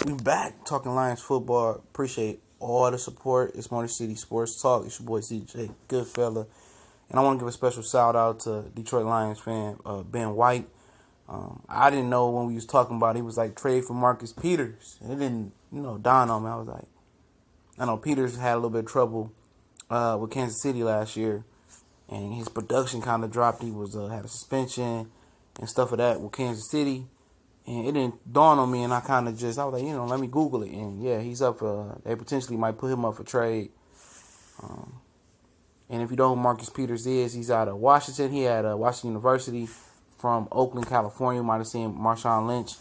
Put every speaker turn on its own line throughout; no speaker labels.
We back talking Lions football. Appreciate all the support. It's Motor City Sports Talk. It's your boy CJ Goodfella. And I want to give a special shout out to Detroit Lions fan Ben White. I didn't know when we was talking about it, he was like trade for Marcus Peters. It didn't, dawn on me. I was like, I know Peters had a little bit of trouble with Kansas City last year, and his production kind of dropped. He was had a suspension and stuff of that with Kansas City. And it didn't dawn on me, and I kind of I was like, let me Google it. And, yeah, he's up for, they potentially might put him up for trade. And if you know who Marcus Peters is, he's out of Washington. He had Washington University from Oakland, California. You might have seen Marshawn Lynch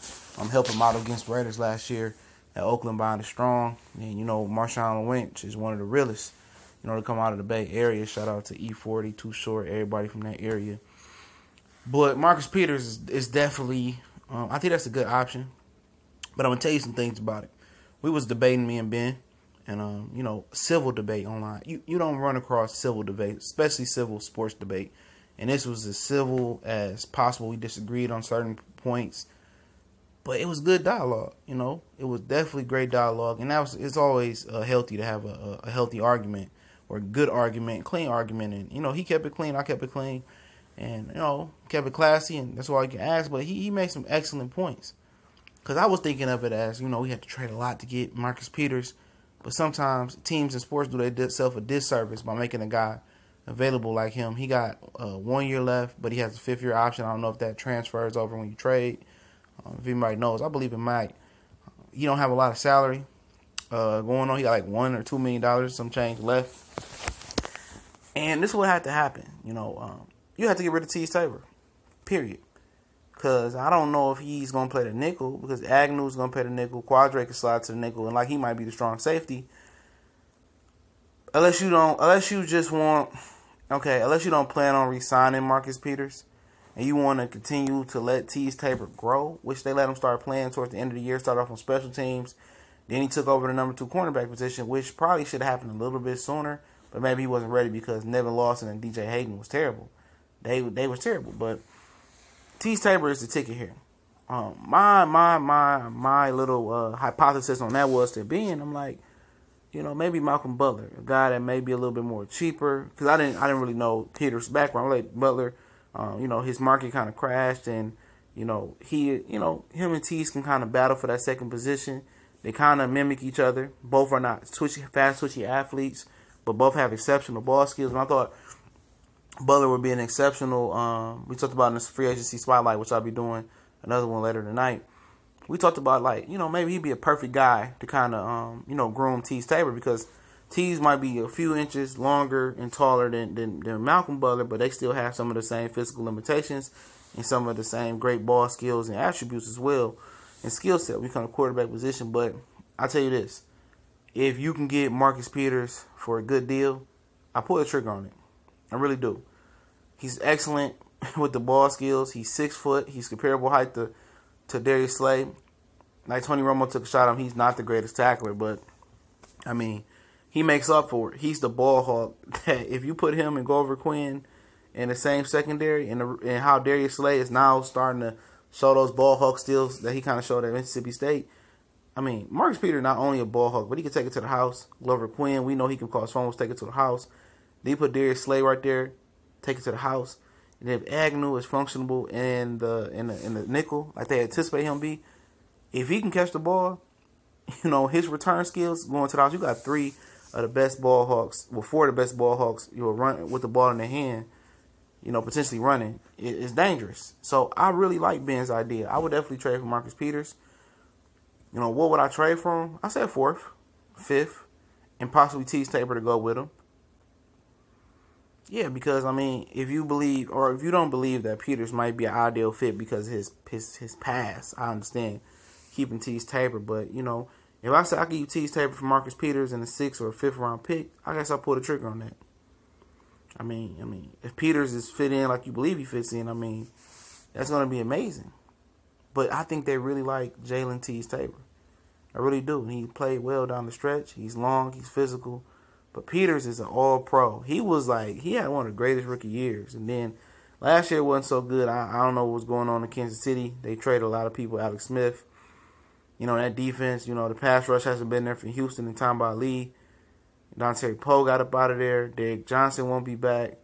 help him out against Raiders last year at Oakland behind the strong. And, Marshawn Lynch is one of the realest, to come out of the Bay Area. Shout out to E40, Too Short, everybody from that area. But Marcus Peters is definitely... I think that's a good option, but I'm going to tell you some things about it. We was debating, me and Ben, and, civil debate online. You don't run across civil debate, especially civil sports debate, and this was as civil as possible. We disagreed on certain points, but it was good dialogue, It was definitely great dialogue, and it's always healthy to have a healthy argument or a good argument, clean argument, and, he kept it clean, I kept it clean. And, kept it classy, and that's all you can ask. But he made some excellent points. Because I was thinking of it as, we had to trade a lot to get Marcus Peters. But sometimes teams in sports do themselves a disservice by making a guy available like him. He got 1 year left, but he has a 5th-year option. I don't know if that transfers over when you trade. If anybody knows, I believe it might. He don't have a lot of salary going on. He got like $1 or $2 million, some change left. And this is what had to happen, You have to get rid of Teez Tabor, period. Because I don't know if he's going to play the nickel, because Agnew's going to play the nickel, Quadre can slide to the nickel, and he might be the strong safety. Unless you don't plan on re-signing Marcus Peters, and you want to continue to let Teez Tabor grow, which they let him start playing towards the end of the year, start off on special teams. Then he took over the number 2 cornerback position, which probably should have happened a little bit sooner, but maybe he wasn't ready because Nevin Lawson and DJ Hayden was terrible. They were terrible, but Teez Tabor is the ticket here. My little hypothesis on that was to Ben. I'm like, maybe Malcolm Butler, a guy that may be a little bit more cheaper, because I didn't really know Peters' background. Like Butler, his market kind of crashed, and him and Teez can kind of battle for that second position. They kind of mimic each other. Both are not fast, twitchy athletes, but both have exceptional ball skills. And I thought Butler would be an exceptional, we talked about in this free agency spotlight, which I'll be doing another one later tonight. We talked about, maybe he'd be a perfect guy to kind of, groom Teez Tabor, because Teez might be a few inches longer and taller than Malcolm Butler, but they still have some of the same physical limitations and some of the same great ball skills and attributes as well, and skill set when it comes to quarterback position. But I tell you this, if you can get Marcus Peters for a good deal, I pull the trigger on it. I really do. He's excellent with the ball skills. He's 6 foot. He's comparable height to Darius Slay. Like Tony Romo took a shot on him. He's not the greatest tackler, but, he makes up for it. He's the ball hawk that if you put him and Glover Quinn in the same secondary, and how Darius Slay is now starting to show those ball hawk skills that he kind of showed at Mississippi State. Marcus Peters not only a ball hawk, but he can take it to the house. Glover Quinn, we know he can cause fumbles, take it to the house. They put Darius Slay right there, take it to the house. And if Agnew is functional in the nickel, like they anticipate him be, if he can catch the ball, his return skills going to the house. You got 3 of the best ball hawks, 4 of the best ball hawks. You'll run with the ball in their hand, potentially running. It's dangerous. So I really like Ben's idea. I would definitely trade for Marcus Peters. What would I trade for him? I said 4th, 5th, and possibly Teez Tabor to go with him. Yeah, because, if you believe, or if you don't believe that Peters might be an ideal fit because of his past, I understand keeping Teez Tabor. But, if I say I give you Teez Tabor for Marcus Peters in a 6th or 5th round pick, I guess I'll pull the trigger on that. If Peters is fit in like you believe he fits in, that's going to be amazing. But I think they really like Jalen Teez Tabor. I really do. He played well down the stretch. He's long. He's physical. But Peters is an all-pro. He had one of the greatest rookie years. And then last year wasn't so good. I don't know what was going on in Kansas City. They traded a lot of people. Alex Smith. You know, that defense, you know, the pass rush hasn't been there for Houston in time by Lee. Dante Poe got up out of there. Derek Johnson won't be back.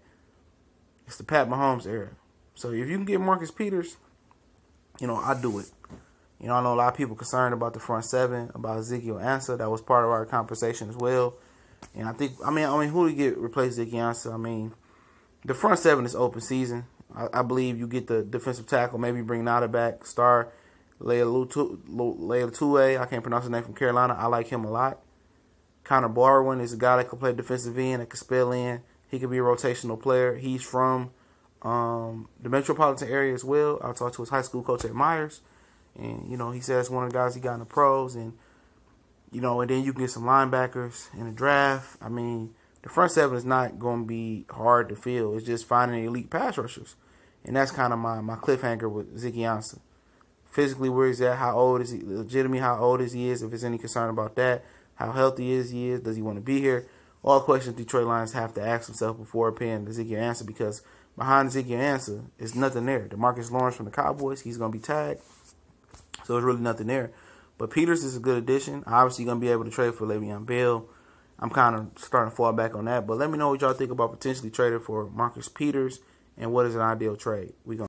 It's the Pat Mahomes era. So if you can get Marcus Peters, you know, I do it. You know, I know a lot of people concerned about the front seven, about Ezekiel Ansah. That was part of our conversation as well. And I think, I mean, who do you get replace Ezekiel Ansah? I mean, the front seven is open season. I believe you get the defensive tackle, maybe bring Nada back, star Leia Tue. I can't pronounce his name, from Carolina. I like him a lot. Connor Barwin is a guy that can play defensive end, that can spell in. He could be a rotational player. He's from the metropolitan area as well. I talked to his high school coach at Myers, and, you know, he says one of the guys he got in the pros. And, you know, and then you can get some linebackers in the draft. I mean, the front seven is not going to be hard to fill. It's just finding elite pass rushers. And that's kind of my cliffhanger with Ezekiel Ansah. Physically, where is he at? How old is he? Legitimately, how old is he? If there's any concern about that. How healthy is he? Does he want to be here? All questions Detroit Lions have to ask themselves before paying Ezekiel Ansah, because behind Ezekiel Ansah is nothing there. DeMarcus Lawrence from the Cowboys, he's going to be tagged. So there's really nothing there. But Peters is a good addition. Obviously, going to be able to trade for Le'Veon Bell. I'm kind of starting to fall back on that. But let me know what y'all think about potentially trading for Marcus Peters, and what is an ideal trade. We gonna